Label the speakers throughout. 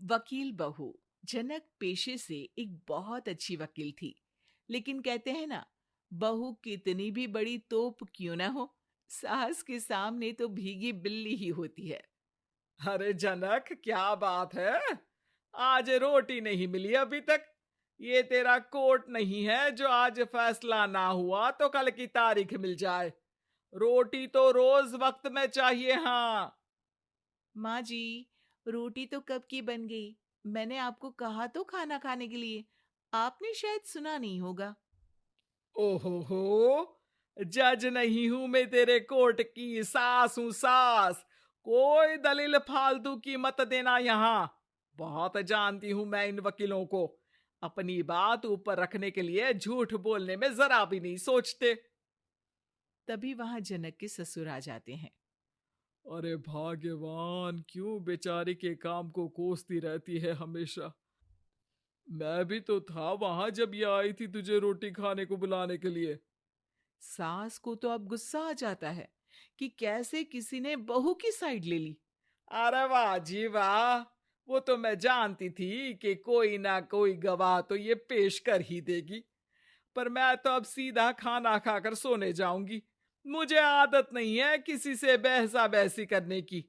Speaker 1: वकील बहू। जनक पेशे से एक बहुत अच्छी वकील थी, लेकिन कहते हैं ना, बहू कितनी भी बड़ी तोप क्यों ना हो, सास के सामने तो भीगी बिल्ली ही होती है।
Speaker 2: अरे जनक, क्या बात है। आज रोटी नहीं मिली अभी तक। ये तेरा कोर्ट नहीं है जो आज फैसला ना हुआ तो कल की तारीख मिल जाए। रोटी तो रोज वक्त में चाहिए। हाँ।
Speaker 1: माँ जी, रोटी तो कब की बन गई। मैंने आपको कहा तो खाना खाने के लिए, आपने शायद सुना नहीं होगा।
Speaker 2: ओहो हो, जज नहीं हूं मैं तेरे कोर्ट की, सास हूं सास। कोई दलील फालतू की मत देना यहाँ। बहुत जानती हूं मैं इन वकीलों को। अपनी बात ऊपर रखने के लिए झूठ बोलने में जरा भी नहीं सोचते।
Speaker 1: तभी वहां जनक के ससुर आ जाते हैं।
Speaker 2: अरे भाग्यवान, क्यों बेचारी के काम को कोसती रहती है हमेशा। मैं भी तो था वहां जब ये आई थी तुझे रोटी खाने को बुलाने के लिए।
Speaker 1: सास को तो अब गुस्सा आ जाता है कि कैसे किसी ने बहू की साइड ले ली।
Speaker 2: अरे वाह जी वाह। वो तो मैं जानती थी कि कोई ना कोई गवाह तो ये पेश कर ही देगी। पर मैं तो अब सीधा खाना खाकर सोने जाऊंगी। मुझे आदत नहीं है किसी से बहसा बहसी करने की।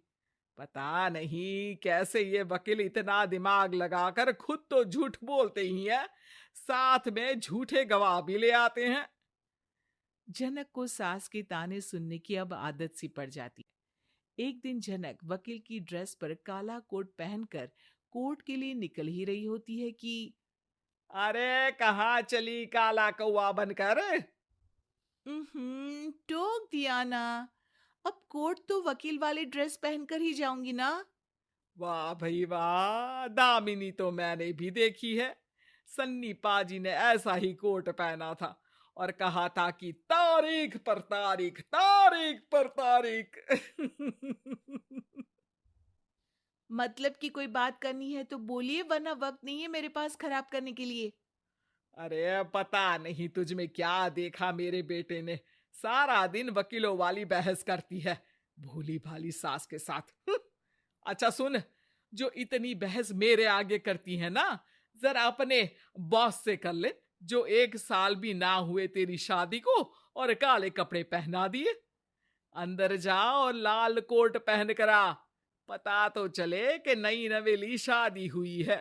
Speaker 2: पता नहीं कैसे ये वकील इतना दिमाग लगाकर खुद तो झूठ बोलते ही हैं, साथ में झूठे गवाह भी ले आते हैं।
Speaker 1: जनक को सास के ताने सुनने की अब आदत सी पड़ जाती है। एक दिन जनक वकील की ड्रेस पर काला कोट पहनकर कोर्ट के लिए निकल ही रही होती है कि
Speaker 2: अरे कहाँ चली काला कौवा बनकर।
Speaker 1: टोक दिया ना। अब कोर्ट तो वकील वाली ड्रेस पहनकर ही जाऊंगी ना।
Speaker 2: वाह भाई वाह, दामिनी तो मैंने भी देखी है। सन्नी पाजी ने ऐसा ही कोट पहना था और कहा था कि तारीख पर तारीख, तारीख पर तारीख।
Speaker 1: मतलब कि कोई बात करनी है तो बोलिए, वरना वक्त नहीं है मेरे पास खराब करने के लिए।
Speaker 2: अरे पता नहीं तुझ में क्या देखा मेरे बेटे ने, सारा दिन वकीलों वाली बहस करती है, भोली भाली सास के साथ। अच्छा सुन, जो इतनी बहस मेरे आगे करती है ना, जरा अपने बॉस से कर ले, जो 1 साल भी ना हुए तेरी शादी को और काले कपड़े पहना दिए। अंदर जा और लाल कोट पहन कर आ, पता तो चले कि नई नवेली शादी हुई है।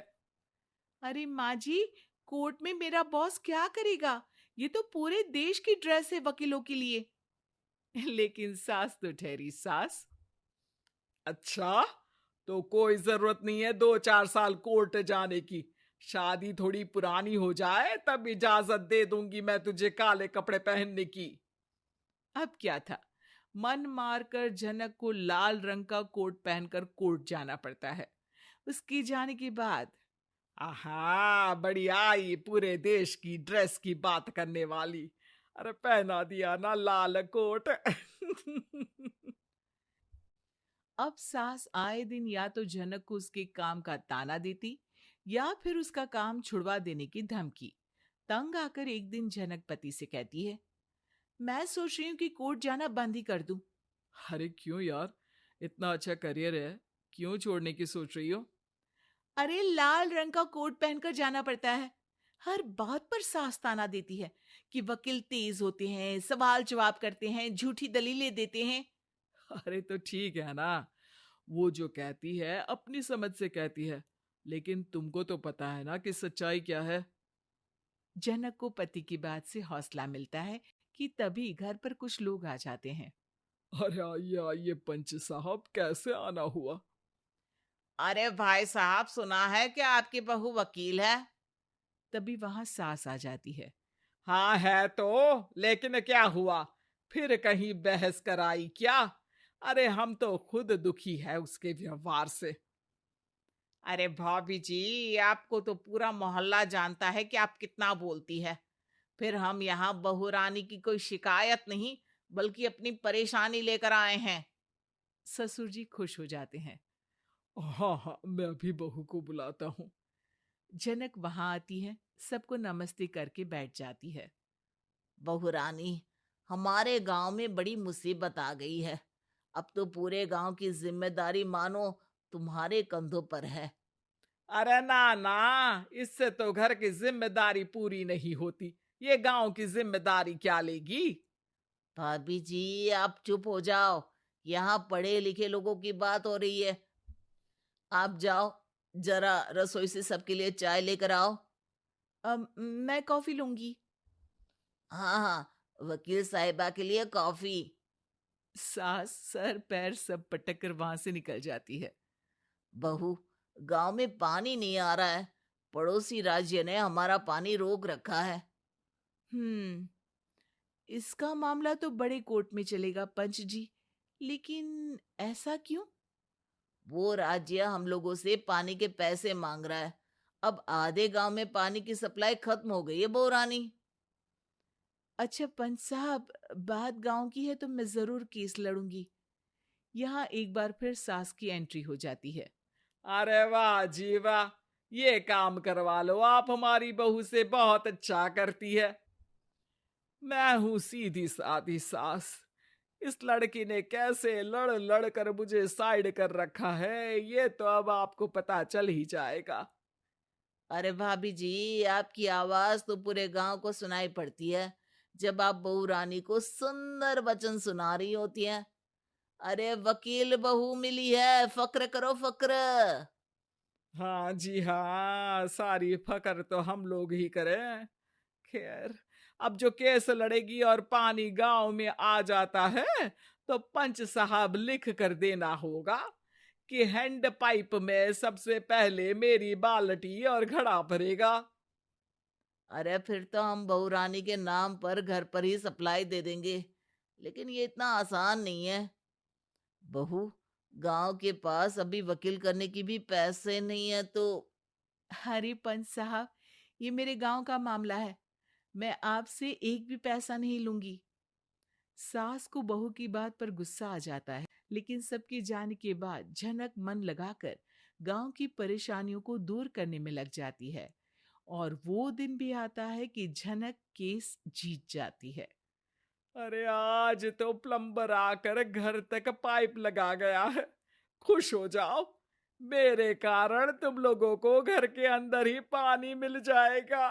Speaker 1: अरे माँ जी, कोर्ट में मेरा बॉस क्या करेगा? ये तो पूरे देश की ड्रेस है वकीलों के लिए। लेकिन सास तो ठहरी सास।
Speaker 2: अच्छा, तो कोई जरूरत नहीं है 2-4 साल कोर्ट जाने की। शादी थोड़ी पुरानी हो जाए तब इजाजत दे दूंगी मैं तुझे काले कपड़े पहनने की।
Speaker 1: अब क्या था, मन मारकर जनक को लाल रंग का कोट पहनकर कोर्ट जाना पड़ता है। उसके जाने के बाद
Speaker 2: आहा, बड़ी आई पूरे देश की ड्रेस की बात करने वाली। अरे पहना दिया ना लाल कोट।
Speaker 1: अब सास आए दिन या तो जनक को उसके काम का ताना देती, या फिर उसका काम छुड़वा देने की धमकी। तंग आकर एक दिन जनक पति से कहती है, मैं सोच रही हूँ कि कोर्ट जाना बंद ही कर दूं।
Speaker 2: अरे क्यों यार, इतना अच्छा करियर है, क्यों छोड़ने की सोच रही हो?
Speaker 1: अरे लाल रंग का कोट पहनकर जाना पड़ता है। हर बात पर सास ताना देती है कि वकील तेज होते हैं, सवाल जवाब करते हैं, झूठी दलीलें देते हैं।
Speaker 2: अरे तो ठीक है ना, वो जो कहती है अपनी समझ से कहती है, लेकिन तुमको तो पता है ना कि सच्चाई क्या है।
Speaker 1: जनक को पति की बात से हौसला मिलता है कि तभी घर पर कुछ लोग आ जाते हैं।
Speaker 2: अरे आइए आइए पंच साहब, कैसे आना हुआ?
Speaker 1: अरे भाई साहब, सुना है कि आपकी बहू वकील है। तभी वहां सास आ जाती है।
Speaker 2: हाँ है तो, लेकिन क्या हुआ? फिर कहीं बहस कराई क्या? अरे हम तो खुद दुखी है उसके व्यवहार से।
Speaker 1: अरे भाभी जी, आपको तो पूरा मोहल्ला जानता है कि आप कितना बोलती है। फिर हम यहाँ बहू रानी की कोई शिकायत नहीं, बल्कि अपनी परेशानी लेकर आए हैं। ससुर जी खुश हो जाते हैं।
Speaker 2: हाँ हाँ, मैं अभी बहू को बुलाता हूँ।
Speaker 1: जनक वहां आती है, सबको नमस्ते करके बैठ जाती है। बहू रानी, हमारे गांव में बड़ी मुसीबत आ गई है। अब तो पूरे गांव की जिम्मेदारी मानो तुम्हारे कंधों पर है।
Speaker 2: अरे ना ना, इससे तो घर की जिम्मेदारी पूरी नहीं होती। ये गांव की जिम्मेदारी क्या लेगी?
Speaker 1: भाभी जी, आप चुप हो जाओ। यहाँ पढ़े लिखे लोगों की बात हो रही है। आप जाओ, जरा रसोई से सबके लिए चाय लेकर आओ। मैं कॉफी लूंगी। हाँ हाँ, वकील साहिबा के लिए कॉफी। सास सर पैर सब पटक कर वहां से निकल जाती है। बहू, गांव में पानी नहीं आ रहा है। पड़ोसी राज्य ने हमारा पानी रोक रखा है। हम्म, इसका मामला तो बड़े कोर्ट में चलेगा पंच जी। लेकिन ऐसा क्यों? वो राज्य हम लोगों से पानी के पैसे मांग रहा है। अब आधे गांव में पानी की सप्लाई खत्म हो गई है बहुरानी। अच्छा पंच साहब, बात गांव की है तो मैं जरूर केस लड़ूंगी। यहाँ एक बार फिर सास की एंट्री हो जाती है।
Speaker 2: अरे वाह जी वाह, ये काम करवा लो, आप हमारी बहू से बहुत अच्छा करती है। मैं हूं सीधी सादी सास। इस लड़की ने कैसे लड़ लड़ कर मुझे साइड कर रखा है, ये तो अब आपको पता चल ही जाएगा।
Speaker 1: अरे भाभी जी, आपकी आवाज तो पूरे गांव को सुनाई पड़ती है जब आप बहू रानी को सुंदर वचन सुना रही होती हैं। अरे वकील बहू मिली है, फक्र करो फक्र।
Speaker 2: हाँ जी हाँ, सारी फकर तो हम लोग ही करें। खैर, अब जो केस लड़ेगी और पानी गांव में आ जाता है, तो पंच साहब लिख कर देना होगा कि हैंड पाइप में सबसे पहले मेरी बाल्टी और घड़ा भरेगा।
Speaker 1: अरे फिर तो हम बहू रानी के नाम पर घर पर ही सप्लाई दे देंगे। लेकिन ये इतना आसान नहीं है। बहू, गांव के पास अभी वकील करने की भी पैसे नहीं है तो। अरे पंच साहब, ये मेरे गांव का मामला है। मैं आपसे एक भी पैसा नहीं लूंगी। सास को बहू की बात पर गुस्सा आ जाता है, लेकिन सबके जाने के बाद झनक मन लगाकर गांव की परेशानियों को दूर करने में लग जाती है। और वो दिन भी आता है कि झनक केस जीत जाती है।
Speaker 2: अरे आज तो प्लम्बर आकर घर तक पाइप लगा गया है। खुश हो जाओ, मेरे कारण तुम लोगों को घर के अंदर ही पानी मिल जाएगा।